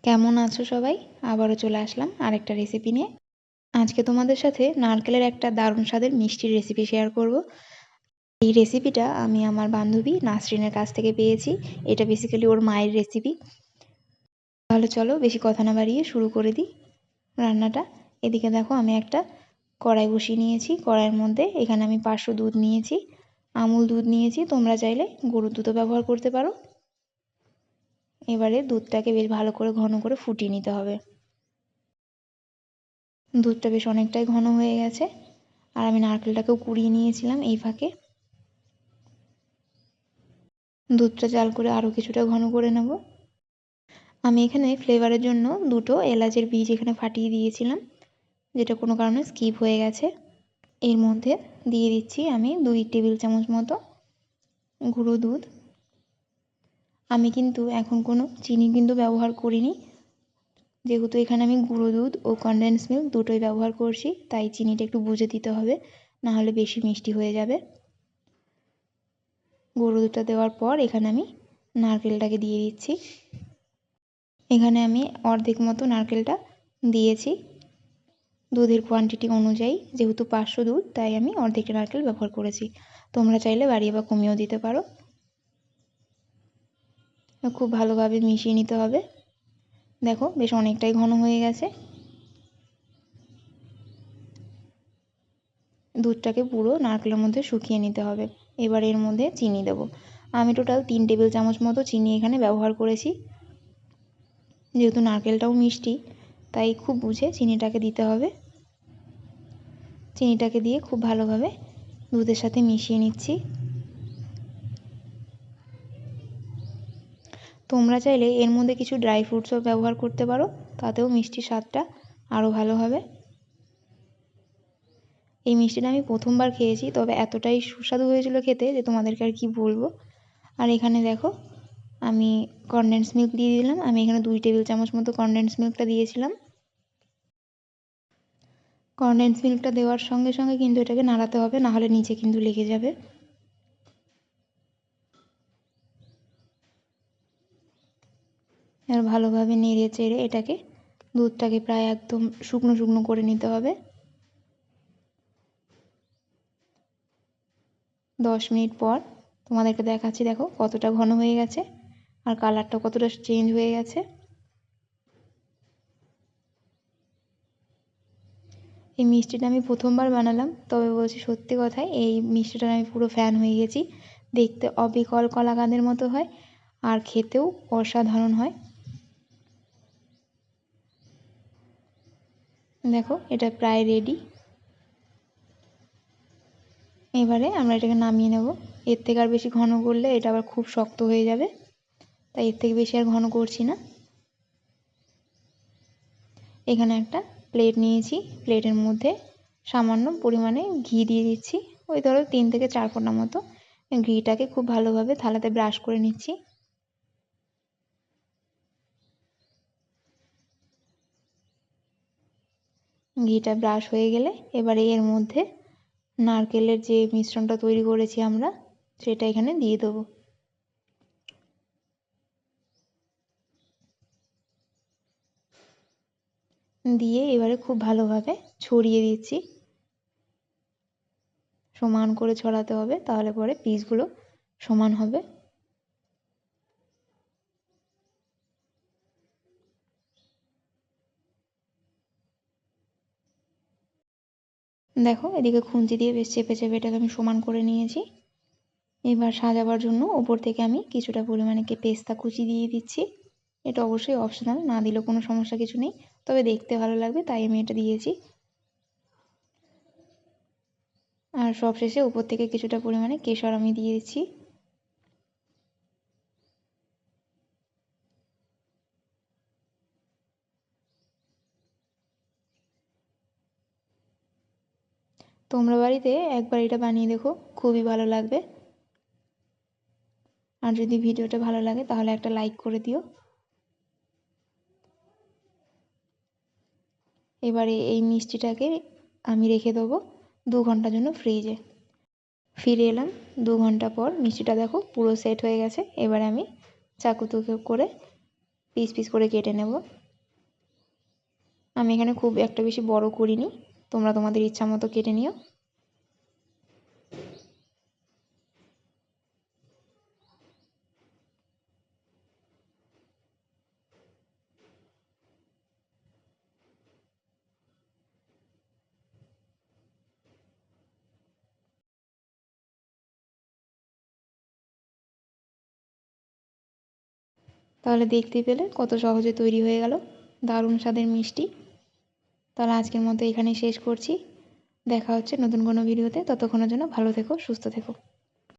কেমন আছো সবাই? আবারও চলে আসলাম আরেকটা রেসিপি নিয়ে। আজকে তোমাদের সাথে নারকেলের একটা দারুণ স্বাদের মিষ্টির রেসিপি শেয়ার করব। এই রেসিপিটা আমি আমার বান্ধবী নাসরিনের কাছ থেকে পেয়েছি। এটা বেসিক্যালি ওর মায়ের রেসিপি। তাহলে চলো বেশি কথা না বাড়িয়ে শুরু করে দিই রান্নাটা। এদিকে দেখো আমি একটা কড়াই বসিয়ে নিয়েছি। কড়াইয়ের মধ্যে এখানে আমি 500 দুধ নিয়েছি, আমুল দুধ নিয়েছি। তোমরা চাইলে গরুর দুধও ব্যবহার করতে পারো। এবারে দুধটাকে বেশ ভালো করে ঘন করে ফুটিয়ে নিতে হবে। দুধটা বেশ অনেকটাই ঘন হয়ে গেছে, আর আমি নারকেলটাকেও কুড়িয়ে নিয়েছিলাম এই ফাঁকে। দুধটা জাল করে আরও কিছুটা ঘন করে নেব। আমি এখানে ফ্লেভারের জন্য 2টো এলাচের বীজ এখানে ফাটিয়ে দিয়েছিলাম, যেটা কোনো কারণে স্কিপ হয়ে গেছে। এর মধ্যে দিয়ে দিচ্ছি আমি 2 টেবিল চামচ মতো গুঁড়ো দুধ। আমি কিন্তু এখন কোনো চিনি কিন্তু ব্যবহার করিনি, যেহেতু এখানে আমি গুঁড়ো দুধ ও কনডেন্স মিল্ক দুটোই ব্যবহার করছি, তাই চিনিটা একটু বুঝে দিতে হবে, না হলে বেশি মিষ্টি হয়ে যাবে। গুঁড়ো দুধটা দেওয়ার পর এখানে আমি নারকেলটাকে দিয়ে দিচ্ছি। এখানে আমি অর্ধেক মতো নারকেলটা দিয়েছি দুধের কোয়ান্টিটি অনুযায়ী। যেহেতু 500 দুধ, তাই আমি অর্ধেকটা নারকেল ব্যবহার করেছি। তোমরা চাইলে বাড়িয়ে বা কমিয়েও দিতে পারো। খুব ভালোভাবে মিশিয়ে নিতে হবে। দেখো বেশ অনেকটাই ঘন হয়ে গেছে। দুধটাকে পুরো নারকেলের মধ্যে শুকিয়ে নিতে হবে। এবার এর মধ্যে চিনি দেবো। আমি টোটাল 3 টেবিল চামচ মতো চিনি এখানে ব্যবহার করেছি। যেহেতু নারকেলটাও মিষ্টি, তাই খুব বুঝে চিনিটাকে দিতে হবে। চিনিটাকে দিয়ে খুব ভালোভাবে দুধের সাথে মিশিয়ে নিচ্ছি। তোমরা চাইলে এর মধ্যে কিছু ড্রাই ফ্রুটসও ব্যবহার করতে পারো, তাতেও মিষ্টির স্বাদটা আরও ভালো হবে। এই মিষ্টিটা আমি প্রথমবার খেয়েছি, তবে এতটাই সুস্বাদু হয়েছিল খেতে যে তোমাদেরকে আর কি বলবো। আর এখানে দেখো আমি কনডেন্স মিল্ক দিয়ে দিলাম। আমি এখানে 2 টেবিল চামচ মতো কনডেন্স মিল্কটা দিয়েছিলাম। কনডেন্স মিল্কটা দেওয়ার সঙ্গে সঙ্গে কিন্তু এটাকে নাড়াতে হবে, না হলে নিচে কিন্তু লেগে যাবে। আর ভালোভাবে নেড়ে চেড়ে এটাকে দুধটাকে প্রায় একদম শুকনো শুকনো করে নিতে হবে। 10 মিনিট পর তোমাদেরকে দেখাচ্ছি। দেখো কতটা ঘন হয়ে গেছে, আর কালারটা কতটা চেঞ্জ হয়ে গেছে। এই মিষ্টিটা আমি প্রথমবার বানালাম, তবে বলছি সত্যি কথাই, এই মিষ্টিটার আমি পুরো ফ্যান হয়ে গেছি। দেখতে অবিকল কলাকাঁদের মতো হয়, আর খেতেও অসাধারণ হয়। দেখো এটা প্রায় রেডি। এবারে আমরা এটাকে নামিয়ে নেব। এর থেকে আর বেশি ঘন করলে এটা আবার খুব শক্ত হয়ে যাবে, তাই এর থেকে বেশি আর ঘন করছি না। এখানে একটা প্লেট নিয়েছি। প্লেটের মধ্যে সামান্য পরিমাণে ঘি দিয়ে দিচ্ছি। ওই ধরো 3 থেকে 4 ফোঁটা মতো। ঘিটাকে খুব ভালোভাবে থালাতে ব্রাশ করে নিচ্ছি। ঘিটা ব্রাশ হয়ে গেলে এবারে এর মধ্যে নারকেলের যে মিশ্রণটা তৈরি করেছি আমরা, সেটা এখানে দিয়ে দেবো। দিয়ে এবারে খুব ভালোভাবে ছড়িয়ে দিচ্ছি। সমান করে ছড়াতে হবে, তাহলে পরে পিসগুলো সমান হবে। দেখো এদিকে খুন্তি দিয়ে বেশ চেপে চেপে এটাকে আমি সমান করে নিয়েছি। এবার সাজাবার জন্য ওপর থেকে আমি কিছুটা পরিমাণে পেস্তা কুচি দিয়ে দিচ্ছি। এটা অবশ্যই অপশনাল, না দিলেও কোনো সমস্যা কিছু নেই, তবে দেখতে ভালো লাগবে তাই আমি এটা দিয়েছি। আর সবশেষে উপর থেকে কিছুটা পরিমাণে কেশর আমি দিয়ে দিচ্ছি। তোমরা বাড়িতে একবার এটা বানিয়ে দেখো, খুবই ভালো লাগবে। আর যদি ভিডিওটা ভালো লাগে তাহলে একটা লাইক করে দিও। এবারে এই মিষ্টিটাকে আমি রেখে দেবো 2 ঘন্টার জন্য ফ্রিজে। ফিরে এলাম 2 ঘন্টা পর। মিষ্টিটা দেখো পুরো সেট হয়ে গেছে। এবারে আমি চাকু করে পিস পিস করে কেটে নেব। আমি এখানে খুব একটা বেশি বড় করিনি, তোমরা তোমাদের ইচ্ছা মতো কেটে নিও। তাহলে দেখতেই পেলে কত সহজে তৈরি হয়ে গেল দারুণ স্বাদের মিষ্টি। তাহলে আজকের মতো এখানেই শেষ করছি। দেখা হচ্ছে নতুন কোনো ভিডিওতে, ততক্ষণের জন্য ভালো থেকো, সুস্থ থেকো।